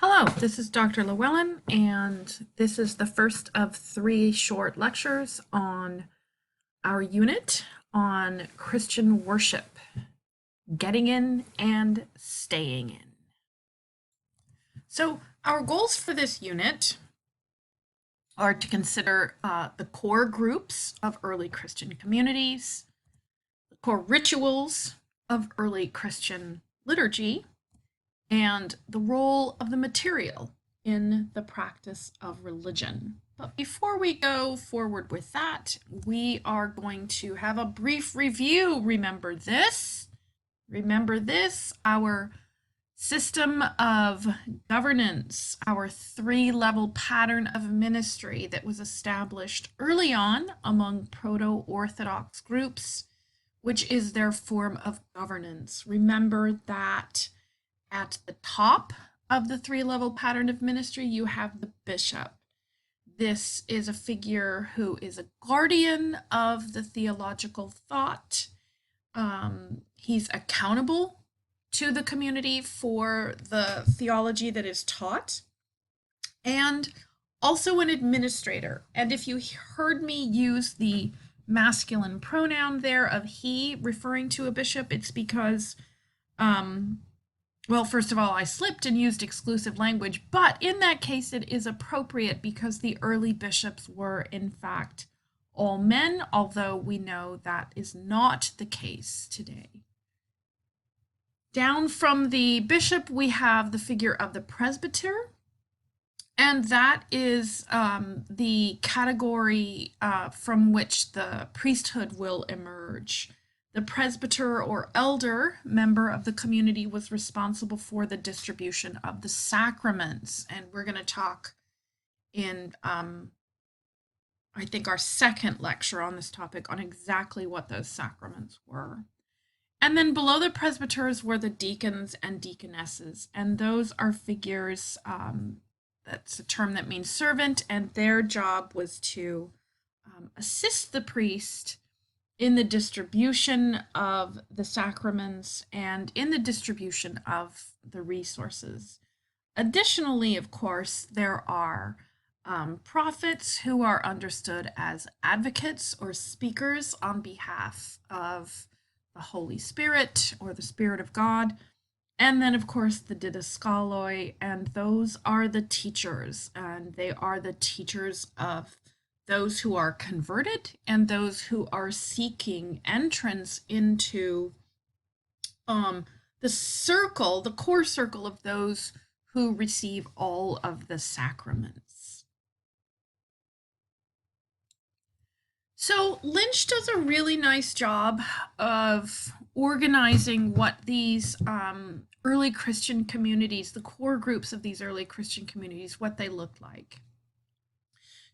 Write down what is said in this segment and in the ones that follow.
Hello, this is Dr. Llewellyn, and this is the first of three short lectures on our unit on Christian worship, getting in and staying in. So our goals for this unit are to consider the core groups of early Christian communities, the core rituals of early Christian liturgy, and the role of the material in the practice of religion. But before we go forward with that, we are going to have a brief review. Remember this, our system of governance, our three-level pattern of ministry that was established early on among proto-Orthodox groups, which is their form of governance. Remember that at the top of the three-level pattern of ministry, you have the bishop. This is a figure who is a guardian of the theological thought. He's accountable to the community for the theology that is taught, and also an administrator. And if you heard me use the masculine pronoun there of he referring to a bishop, it's because well, first of all, I slipped and used exclusive language, but in that case, it is appropriate because the early bishops were, in fact, all men, although we know that is not the case today. Down from the bishop, we have the figure of the presbyter, and that is the category from which the priesthood will emerge. The presbyter or elder member of the community was responsible for the distribution of the sacraments. And we're going to talk in, I think, our second lecture on this topic on exactly what those sacraments were. And then below the presbyters were the deacons and deaconesses. And those are figures, that's a term that means servant, and their job was to assist the priest in the distribution of the sacraments and in the distribution of the resources. Additionally, of course, there are prophets who are understood as advocates or speakers on behalf of the Holy Spirit or the Spirit of God. And then, of course, the didaskaloi, and those are the teachers, and they are the teachers of those who are converted and those who are seeking entrance into the circle, the core circle of those who receive all of the sacraments. So Lynch does a really nice job of organizing what these early Christian communities, the core groups of these early Christian communities, what they look like.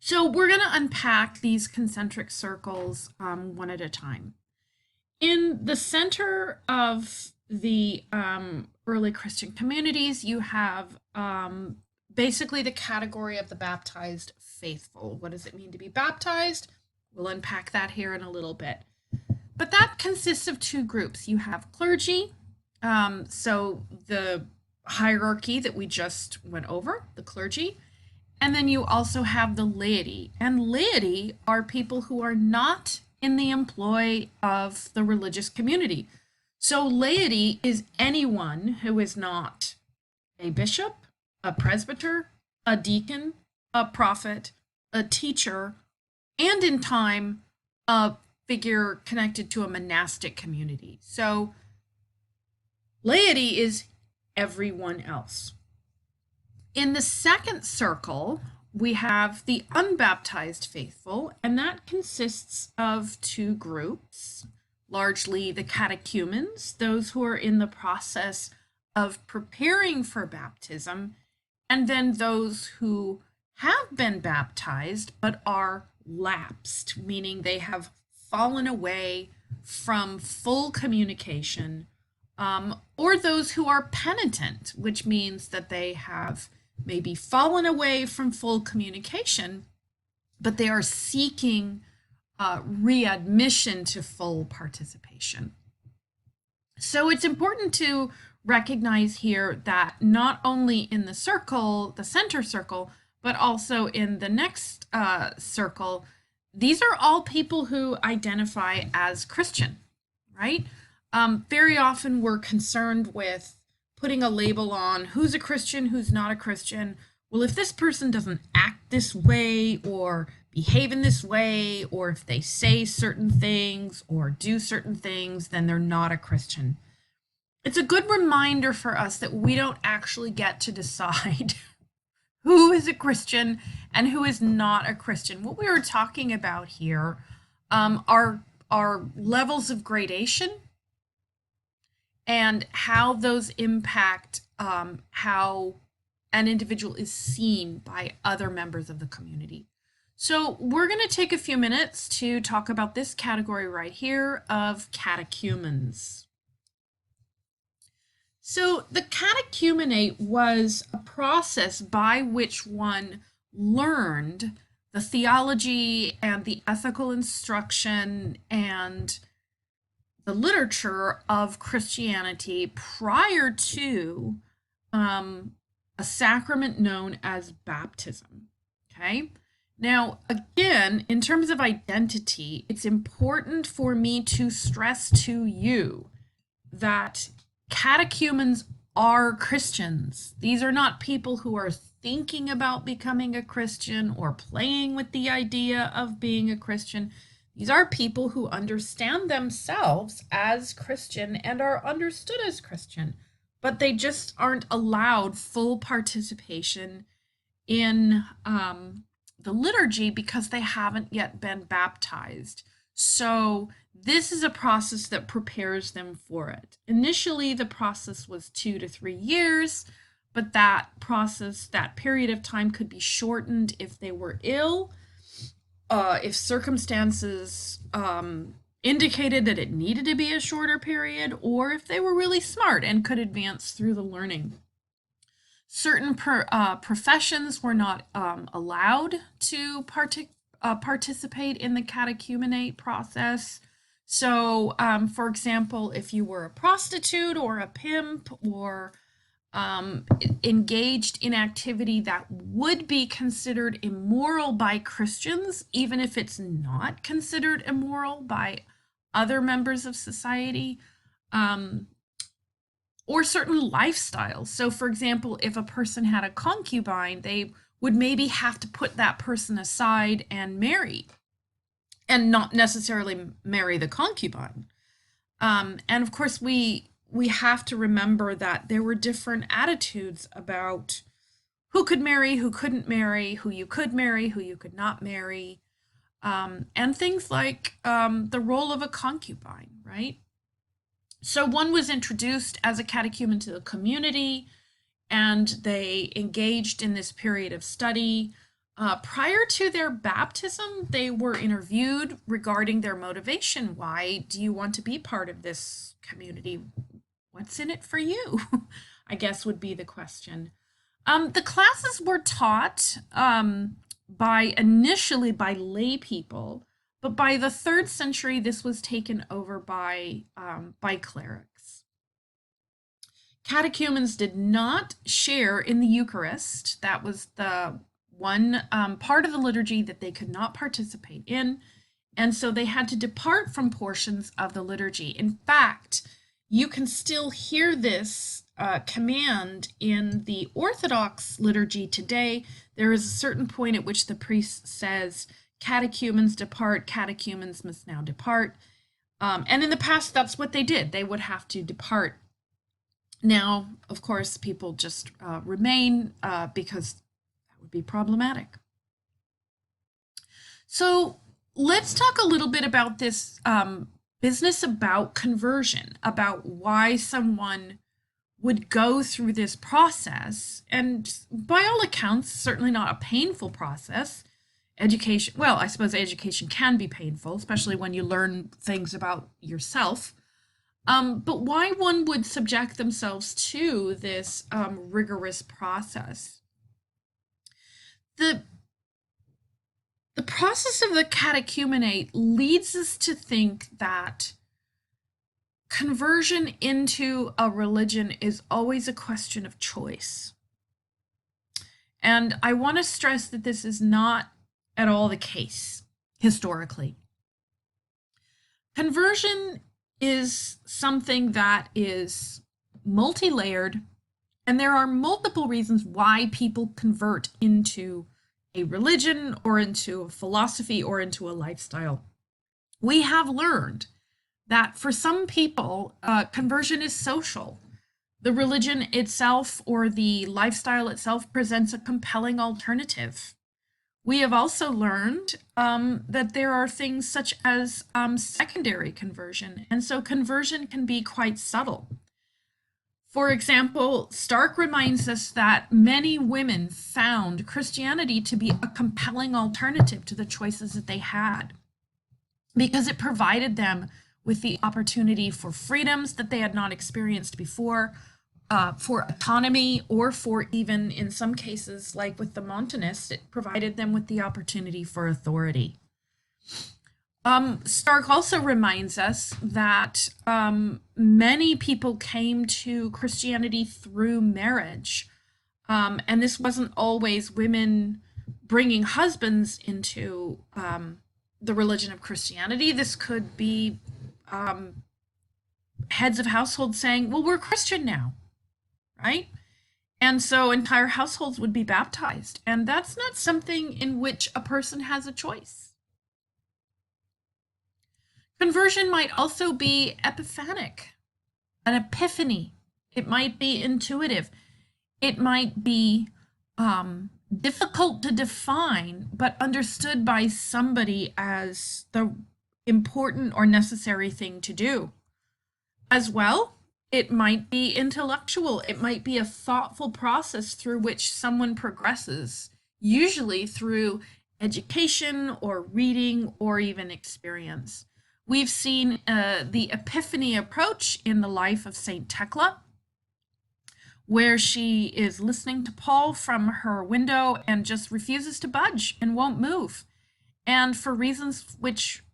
So we're going to unpack these concentric circles one at a time. In the center of the early Christian communities, you have basically the category of the baptized faithful. What does it mean to be baptized? We'll unpack that here in a little bit. But that consists of two groups. You have clergy, so the hierarchy that we just went over, the clergy. And then you also have the laity. And laity are people who are not in the employ of the religious community. So laity is anyone who is not a bishop, a presbyter, a deacon, a prophet, a teacher, and in time, a figure connected to a monastic community. So laity is everyone else. In the second circle, we have the unbaptized faithful, and that consists of two groups, largely the catechumens, those who are in the process of preparing for baptism, and then those who have been baptized but are lapsed, meaning they have fallen away from full communication, or those who are penitent, which means that they have maybe fallen away from full communication, but they are seeking readmission to full participation. So it's important to recognize here that not only in the circle, the center circle, but also in the next circle, these are all people who identify as Christian, right? Very often we're concerned with putting a label on who's a Christian, who's not a Christian. Well, if this person doesn't act this way or behave in this way, or if they say certain things or do certain things, then they're not a Christian. It's a good reminder for us that we don't actually get to decide who is a Christian and who is not a Christian. What we were talking about here are levels of gradation and how those impact how an individual is seen by other members of the community. So we're going to take a few minutes to talk about this category right here of catechumens. So the catechumenate was a process by which one learned the theology and the ethical instruction and the literature of Christianity prior to a sacrament known as baptism. Okay. Now, again, in terms of identity, it's important for me to stress to you that catechumens are Christians. These are not people who are thinking about becoming a Christian or playing with the idea of being a Christian. These are people who understand themselves as Christian and are understood as Christian, but they just aren't allowed full participation in the liturgy because they haven't yet been baptized. So this is a process that prepares them for it. Initially, the process was 2 to 3 years, but that process, that period of time could be shortened if they were ill, if circumstances indicated that it needed to be a shorter period, or if they were really smart and could advance through the learning. Certain professions were not allowed to participate in the catechumenate process. So, for example, if you were a prostitute or a pimp or engaged in activity that would be considered immoral by Christians, even if it's not considered immoral by other members of society, or certain lifestyles. So, for example, if a person had a concubine, they would maybe have to put that person aside and marry, and not necessarily marry the concubine. And of course, we have to remember that there were different attitudes about who could marry, who couldn't marry, who you could marry, who you could not marry, and things like the role of a concubine, right? So one was introduced as a catechumen to the community, and they engaged in this period of study. Prior to their baptism, they were interviewed regarding their motivation. Why do you want to be part of this community? What's in it for you? I guess would be the question. The classes were taught initially by lay people, but by the 3rd century, this was taken over by clerics. Catechumens did not share in the Eucharist. That was the one part of the liturgy that they could not participate in, and so they had to depart from portions of the liturgy. In fact, you can still hear this command in the Orthodox liturgy today. There is a certain point at which the priest says, "Catechumens depart, catechumens must now depart." And in the past, that's what they did. They would have to depart. Now, of course, people just remain because that would be problematic. So let's talk a little bit about this business about conversion, about why someone would go through this process. And by all accounts, certainly not a painful process. Education, well, I suppose education can be painful, especially when you learn things about yourself. But why one would subject themselves to this rigorous process? The process of the catechumenate leads us to think that conversion into a religion is always a question of choice. And I want to stress that this is not at all the case historically. Conversion is something that is multi-layered, and there are multiple reasons why people convert into a religion or into a philosophy or into a lifestyle. We have learned that for some people, conversion is social. The religion itself or the lifestyle itself presents a compelling alternative. We have also learned that there are things such as secondary conversion, and so conversion can be quite subtle. For example, Stark reminds us that many women found Christianity to be a compelling alternative to the choices that they had because it provided them with the opportunity for freedoms that they had not experienced before, for autonomy, or for even, in some cases, like with the Montanists, it provided them with the opportunity for authority. Stark also reminds us that many people came to Christianity through marriage. And this wasn't always women bringing husbands into the religion of Christianity. This could be heads of households saying, well, we're Christian now, right? And so entire households would be baptized. And that's not something in which a person has a choice. Conversion might also be epiphanic, an epiphany. It might be intuitive. It might be difficult to define, but understood by somebody as the important or necessary thing to do. As well, it might be intellectual. It might be a thoughtful process through which someone progresses, usually through education or reading or even experience. We've seen the Epiphany approach in the life of Saint Thecla, where she is listening to Paul from her window and just refuses to budge and won't move. And for reasons which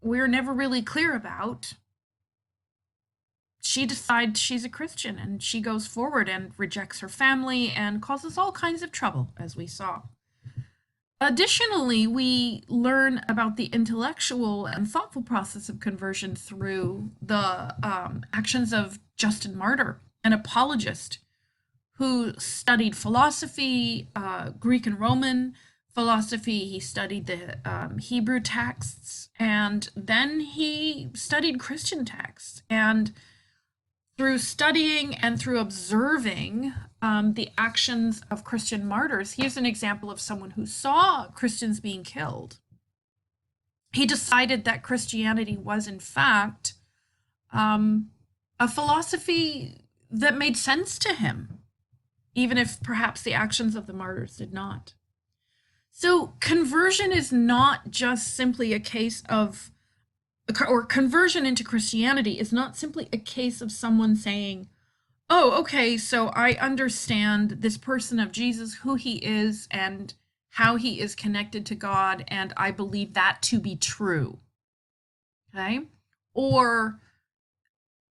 we're never really clear about, she decides she's a Christian, and she goes forward and rejects her family and causes all kinds of trouble, as we saw. Additionally, we learn about the intellectual and thoughtful process of conversion through the actions of Justin Martyr, an apologist who studied philosophy, Greek and Roman philosophy. He studied the Hebrew texts, and then he studied Christian texts. And through studying and through observing the actions of Christian martyrs, here's an example of someone who saw Christians being killed. He decided that Christianity was, in fact, a philosophy that made sense to him, even if perhaps the actions of the martyrs did not. So conversion is not just simply a case of, or conversion into Christianity is not simply a case of someone saying, oh, okay, so I understand this person of Jesus, who he is and how he is connected to God, and I believe that to be true. Okay? Or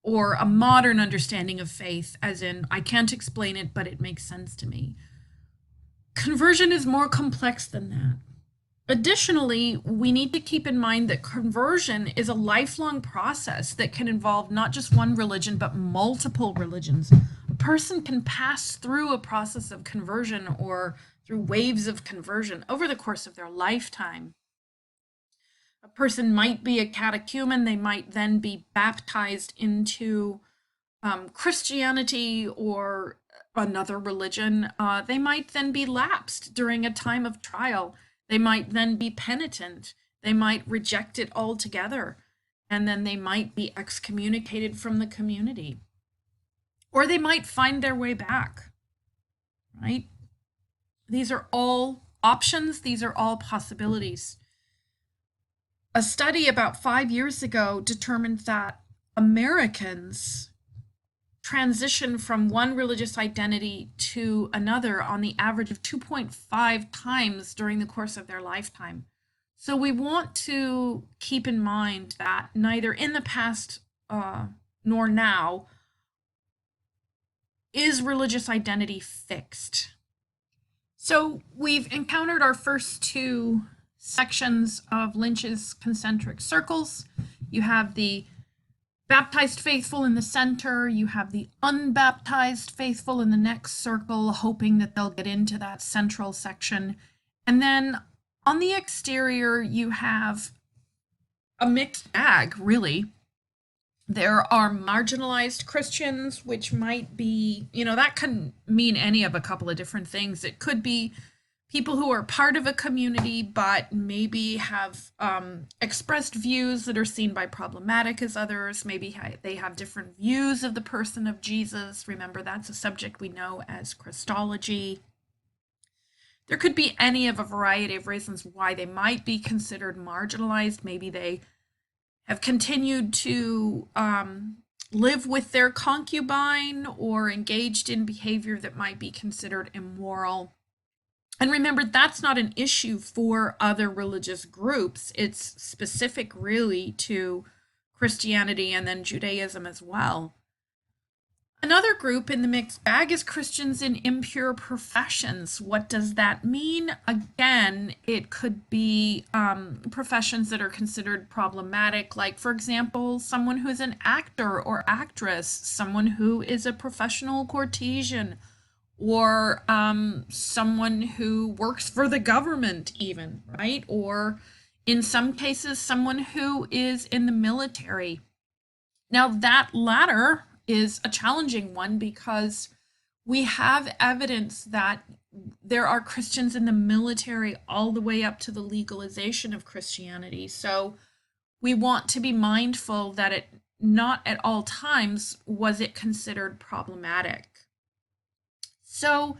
a modern understanding of faith, as in, I can't explain it, but it makes sense to me. Conversion is more complex than that. Additionally, we need to keep in mind that conversion is a lifelong process that can involve not just one religion, but multiple religions. A person can pass through a process of conversion or through waves of conversion over the course of their lifetime. A person might be a catechumen, they might then be baptized into Christianity or another religion. They might then be lapsed during a time of trial. They might then be penitent. They might reject it altogether, and then they might be excommunicated from the community. Or they might find their way back, right? These are all options. These are all possibilities. A study about 5 years ago determined that Americans transition from one religious identity to another on the average of 2.5 times during the course of their lifetime. So we want to keep in mind that neither in the past nor now is religious identity fixed. So we've encountered our first two sections of Lynch's concentric circles. You have the baptized faithful in the center, you have the unbaptized faithful in the next circle, hoping that they'll get into that central section. And then on the exterior, you have a mixed bag, really. There are marginalized Christians, which might be, that can mean any of a couple of different things. It could be people who are part of a community but maybe have expressed views that are seen by problematic as others. Maybe they have different views of the person of Jesus. Remember, that's a subject we know as Christology. There could be any of a variety of reasons why they might be considered marginalized. Maybe they have continued to live with their concubine or engaged in behavior that might be considered immoral. And remember, that's not an issue for other religious groups. It's specific really to Christianity and then Judaism as well. Another group in the mixed bag is Christians in impure professions. What does that mean? Again, it could be professions that are considered problematic, like, for example, someone who's an actor or actress, someone who is a professional courtesan, or someone who works for the government even, right? Or in some cases, someone who is in the military. Now, that latter is a challenging one because we have evidence that there are Christians in the military all the way up to the legalization of Christianity. So we want to be mindful that it not at all times was it considered problematic. So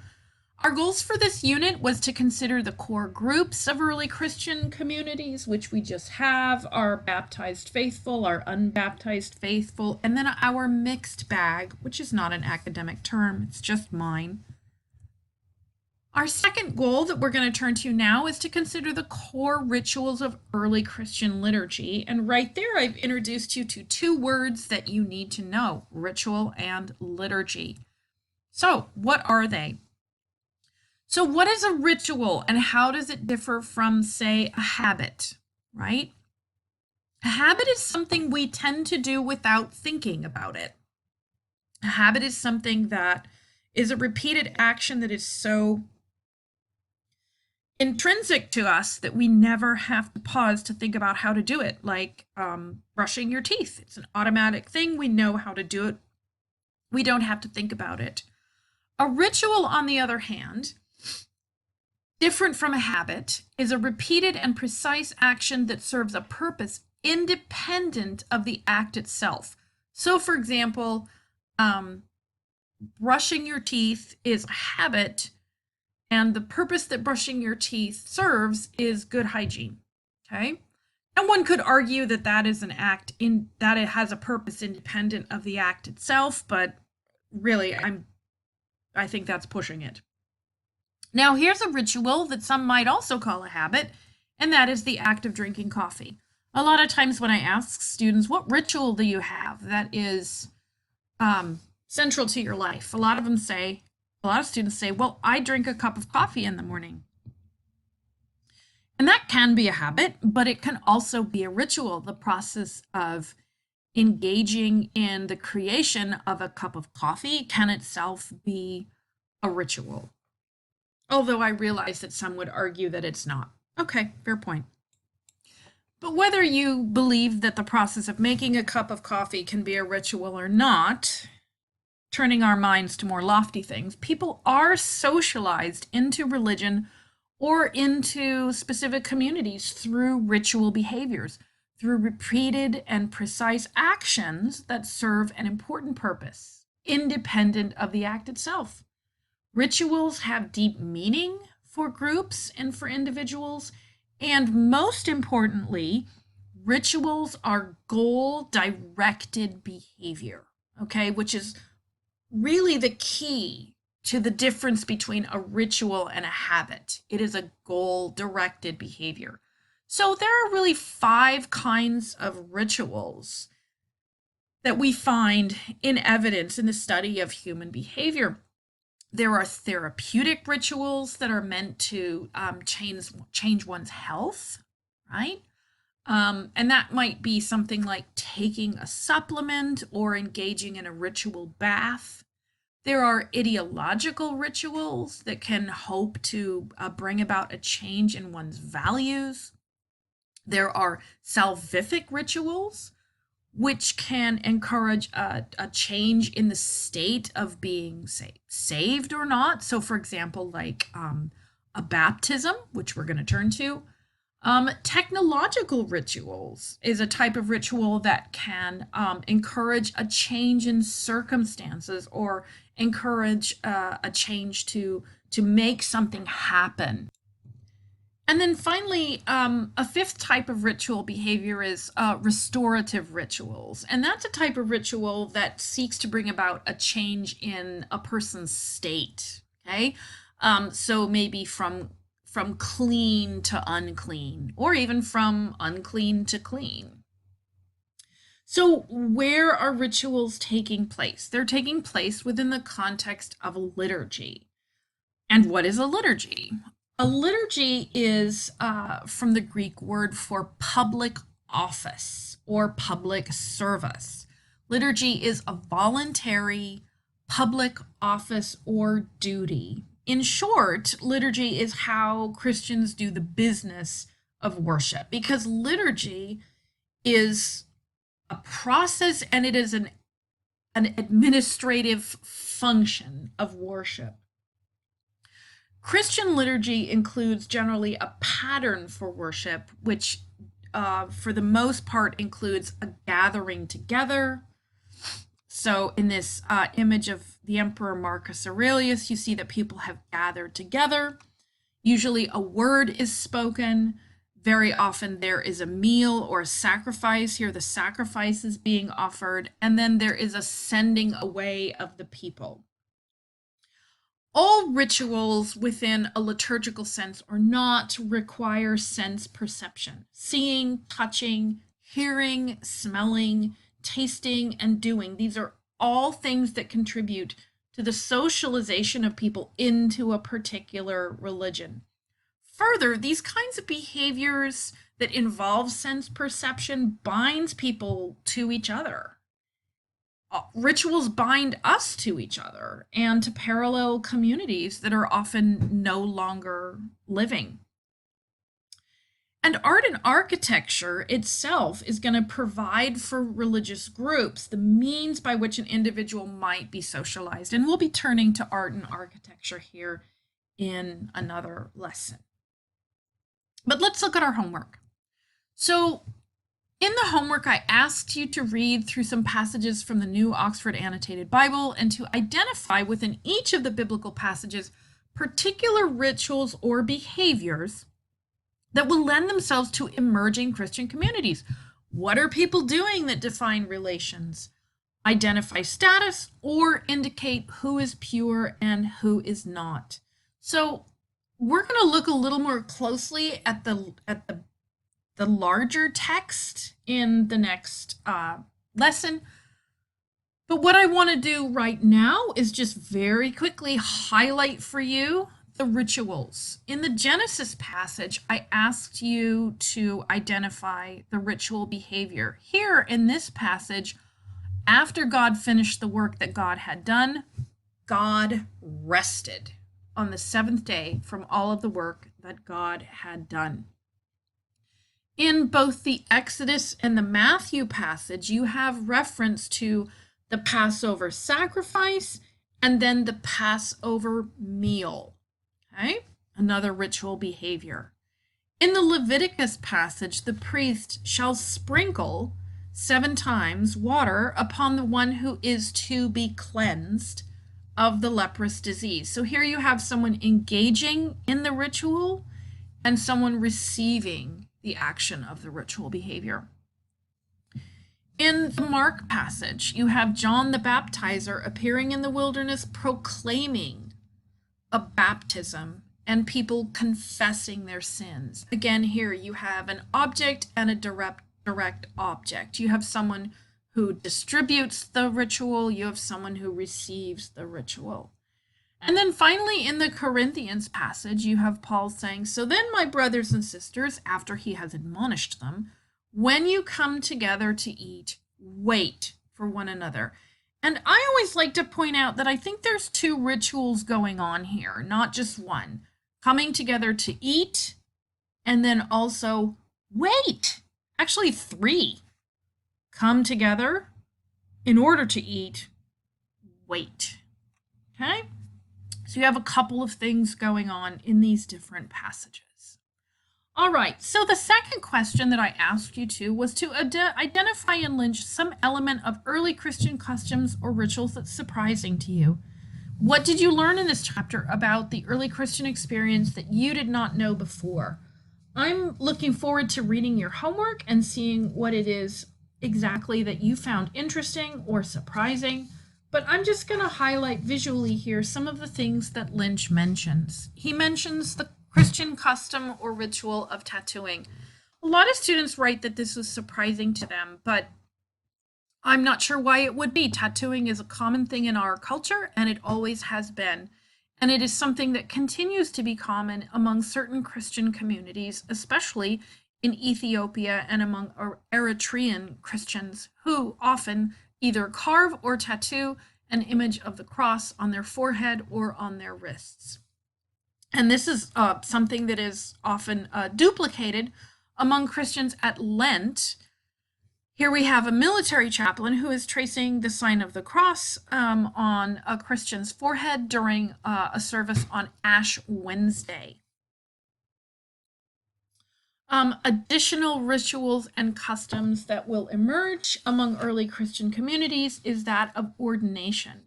our goals for this unit was to consider the core groups of early Christian communities, which we just have, our baptized faithful, our unbaptized faithful, and then our mixed bag, which is not an academic term, it's just mine. Our second goal that we're going to turn to now is to consider the core rituals of early Christian liturgy. And right there, I've introduced you to two words that you need to know: ritual and liturgy. So, what are they? So, what is a ritual and how does it differ from, say, a habit, right? A habit is something we tend to do without thinking about it. A habit is something that is a repeated action that is so intrinsic to us that we never have to pause to think about how to do it, like brushing your teeth. It's an automatic thing. We know how to do it. We don't have to think about it. A ritual, on the other hand, different from a habit, is a repeated and precise action that serves a purpose independent of the act itself. So, for example, brushing your teeth is a habit, and the purpose that brushing your teeth serves is good hygiene. Okay? And one could argue that that is an act that it has a purpose independent of the act itself, but really, I think that's pushing it. Now, here's a ritual that some might also call a habit, and that is the act of drinking coffee. A lot of times when I ask students, what ritual do you have that is central to your life? A lot of students say, well, I drink a cup of coffee in the morning. And that can be a habit, but it can also be a ritual. The process of engaging in the creation of a cup of coffee can itself be a ritual. Although I realize that some would argue that it's not. Okay, fair point. But whether you believe that the process of making a cup of coffee can be a ritual or not, turning our minds to more lofty things, people are socialized into religion or into specific communities through ritual behaviors, through repeated and precise actions that serve an important purpose, independent of the act itself. Rituals have deep meaning for groups and for individuals, and most importantly, rituals are goal-directed behavior, okay, which is really the key to the difference between a ritual and a habit. It is a goal-directed behavior. So there are really 5 kinds of rituals. that we find in evidence in the study of human behavior. There are therapeutic rituals that are meant to change one's health, right? And that might be something like taking a supplement or engaging in a ritual bath. There are ideological rituals that can hope to bring about a change in one's values. There are salvific rituals, which can encourage a change in the state of being saved or not. So, for example, like a baptism, which we're going to turn to. Technological rituals is a type of ritual that can encourage a change in circumstances or encourage a change to make something happen. And then finally, a fifth type of ritual behavior is restorative rituals. And that's a type of ritual that seeks to bring about a change in a person's state. Okay. So maybe from clean to unclean, or even from unclean to clean. So where are rituals taking place? They're taking place within the context of a liturgy. And what is a liturgy? A liturgy is from the Greek word for public office or public service. Liturgy is a voluntary public office or duty. In short, liturgy is how Christians do the business of worship, because liturgy is a process and it is an administrative function of worship. Christian liturgy includes generally a pattern for worship, which for the most part includes a gathering together. So in this image of the Emperor Marcus Aurelius, you see that people have gathered together. Usually a word is spoken. Very often there is a meal or a sacrifice. Here the sacrifice is being offered. And then there is a sending away of the people. All rituals within a liturgical sense or not require sense perception. Seeing, touching, hearing, smelling, tasting, and doing. These are all things that contribute to the socialization of people into a particular religion. Further, these kinds of behaviors that involve sense perception binds people to each other. Rituals bind us to each other and to parallel communities that are often no longer living. And art and architecture itself is going to provide for religious groups the means by which an individual might be socialized. And we'll be turning to art and architecture here in another lesson. But let's look at our homework. So in the homework, I asked you to read through some passages from the New Oxford Annotated Bible and to identify within each of the biblical passages particular rituals or behaviors that will lend themselves to emerging Christian communities. What are people doing that define relations, identify status, or indicate who is pure and who is not? So we're going to look a little more closely at the larger text in the next lesson. But what I want to do right now is just very quickly highlight for you the rituals. In the Genesis passage, I asked you to identify the ritual behavior. Here in this passage, after God finished the work that God had done, God rested on the seventh day from all of the work that God had done. In both the Exodus and the Matthew passage, you have reference to the Passover sacrifice and then the Passover meal. Okay, another ritual behavior. In the Leviticus passage, the priest shall sprinkle 7 times water upon the one who is to be cleansed of the leprous disease. So here you have someone engaging in the ritual and someone receiving the action of the ritual behavior. In the Mark passage, you have John the Baptizer appearing in the wilderness proclaiming a baptism and people confessing their sins. Again, here you have an object and a direct object. You have someone who distributes the ritual, you have someone who receives the ritual. And then finally, in the Corinthians passage, you have Paul saying, "So then, my brothers and sisters, after he has admonished them, when you come together to eat, wait for one another." And I always like to point out that I think there's two rituals going on here, not just one. Coming together to eat, and then also wait. Actually, three. Come together in order to eat, wait. Okay? So you have a couple of things going on in these different passages. All right, so the second question that I asked you to was to identify and lynch some element of early Christian customs or rituals that's surprising to you. What did you learn in this chapter about the early Christian experience that you did not know before? I'm looking forward to reading your homework and seeing what it is exactly that you found interesting or surprising. But I'm just going to highlight visually here some of the things that Lynch mentions. He mentions the Christian custom or ritual of tattooing. A lot of students write that this was surprising to them, but I'm not sure why it would be. Tattooing is a common thing in our culture, and it always has been. And it is something that continues to be common among certain Christian communities, especially in Ethiopia and among Eritrean Christians, who often either carve or tattoo an image of the cross on their forehead or on their wrists. And this is something that is often duplicated among Christians at Lent. Here we have a military chaplain who is tracing the sign of the cross on a Christian's forehead during a service on Ash Wednesday. Additional rituals and customs that will emerge among early Christian communities is that of ordination.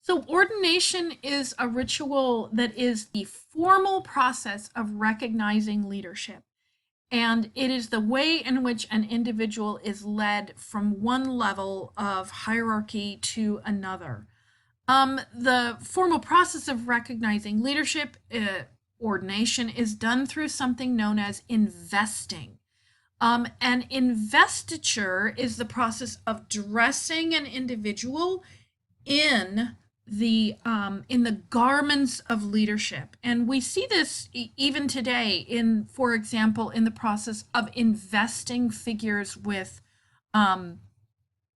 So ordination is a ritual that is the formal process of recognizing leadership. And it is the way in which an individual is led from one level of hierarchy to another. The formal process of recognizing leadership, ordination, is done through something known as investing. And investiture is the process of dressing an individual in the garments of leadership. And we see this even today in, for example, in the process of investing figures with, in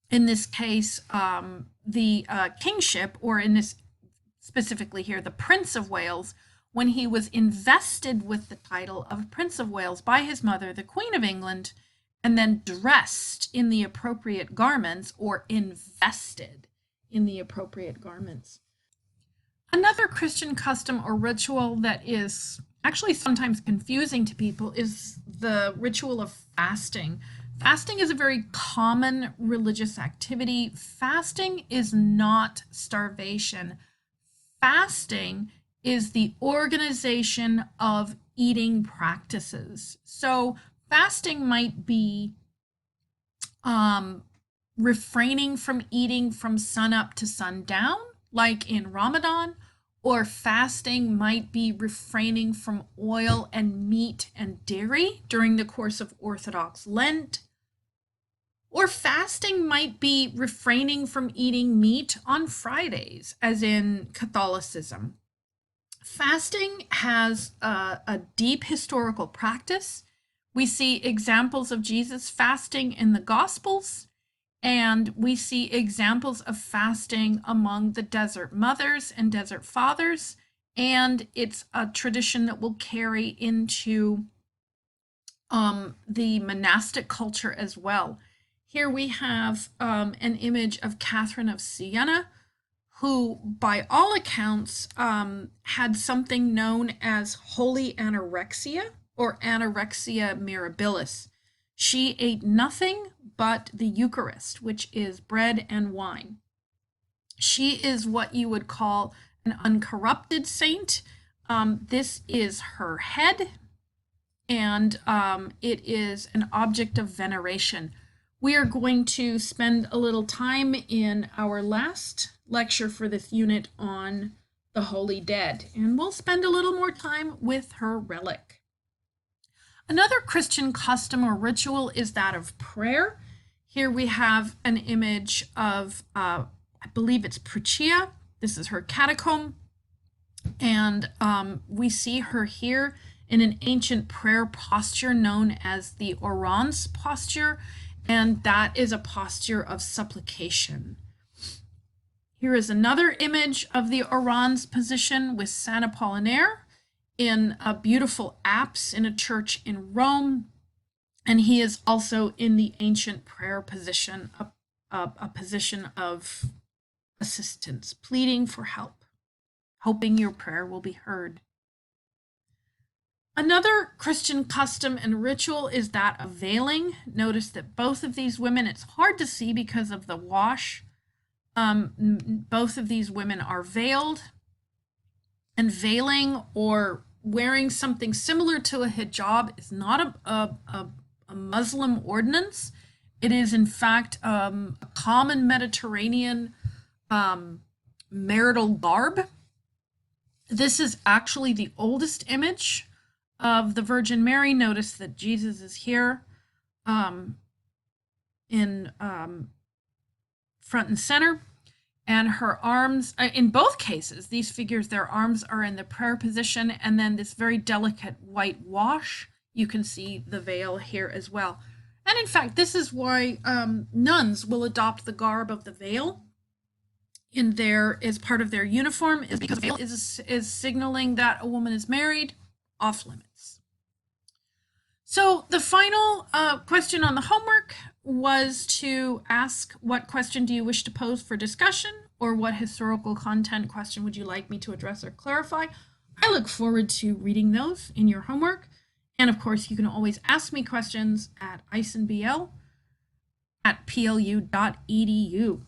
this case, the kingship, or in this specifically here, the Prince of Wales, when he was invested with the title of Prince of Wales by his mother, the Queen of England, and then dressed in the appropriate garments, or invested in the appropriate garments. Another Christian custom or ritual that is actually sometimes confusing to people is the ritual of fasting. Fasting is a very common religious activity. Fasting is not starvation. Fasting is the organization of eating practices. So fasting might be refraining from eating from sunup to sundown, like in Ramadan, or fasting might be refraining from oil and meat and dairy during the course of Orthodox Lent, or fasting might be refraining from eating meat on Fridays, as in Catholicism. Fasting has a deep historical practice. We see examples of Jesus fasting in the Gospels, and we see examples of fasting among the desert mothers and desert fathers, and it's a tradition that will carry into the monastic culture as well. Here we have an image of Catherine of Siena, who, by all accounts, had something known as holy anorexia, or anorexia mirabilis. She ate nothing but the Eucharist, which is bread and wine. She is what you would call an uncorrupted saint. This is her head, and it is an object of veneration. We are going to spend a little time in our last lecture for this unit on the Holy Dead, and we'll spend a little more time with her relic. Another Christian custom or ritual is that of prayer. Here we have an image of, I believe it's Pruchia. This is her catacomb. And we see her here in an ancient prayer posture known as the Orans posture. And that is a posture of supplication. Here is another image of the Orans position with Saint Apollinaire in a beautiful apse in a church in Rome. And he is also in the ancient prayer position, a position of assistance, pleading for help, hoping your prayer will be heard. Another Christian custom and ritual is that of veiling. Notice that both of these women, it's hard to see because of the wash. Both of these women are veiled, and veiling or wearing something similar to a hijab is not a Muslim ordinance. It is in fact a common Mediterranean marital garb. This is actually the oldest image of the Virgin Mary. Notice that Jesus is here in front and center, and her arms, in both cases, these figures, their arms are in the prayer position, and then this very delicate white wash. You can see the veil here as well. And in fact, this is why nuns will adopt the garb of the veil in their, as part of their uniform, is because the veil is signaling that a woman is married, off limits. So the final question on the homework was to ask, what question do you wish to pose for discussion, or what historical content question would you like me to address or clarify? I look forward to reading those in your homework. And of course, you can always ask me questions at icenbl@plu.edu.